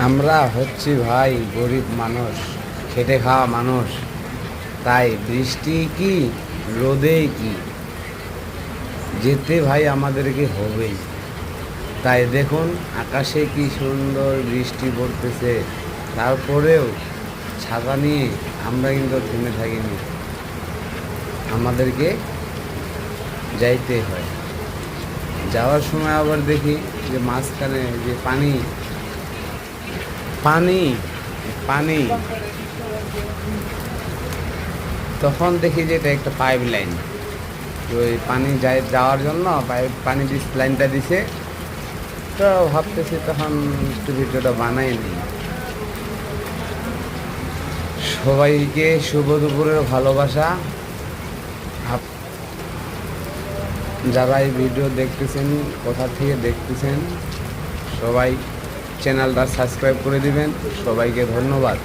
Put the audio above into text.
আমরা হচ্ছি ভাই গরিব মানুষ, খেটে খাওয়া মানুষ। তাই বৃষ্টি কি রোদেই কি, যেতে ভাই আমাদেরকে হবেই। তাই দেখুন আকাশে কি সুন্দর বৃষ্টি পড়তেছে, তারপরেও ছাতা নিয়ে আমরা কিন্তু থেমে থাকিনি, আমাদেরকে যাইতে হয়। যাওয়ার সময় আবার দেখি যে মাঝখানে যে পানি পানি পানি তখন দেখি যে এটা একটা পাইপ লাইন। তো ওই পানি যাওয়ার জন্য পানি লাইনটা দিছে। তো ভাবতেছি তখন একটু ভিডিওটা বানাই নিই। সবাইকে শুভ দুপুরের ভালোবাসা। যারা এই ভিডিও দেখতেছেন, কোথা থেকে দেখতেছেন, সবাই চ্যানেলটা সাবস্ক্রাইব করে দিবেন। সবাইকে ধন্যবাদ।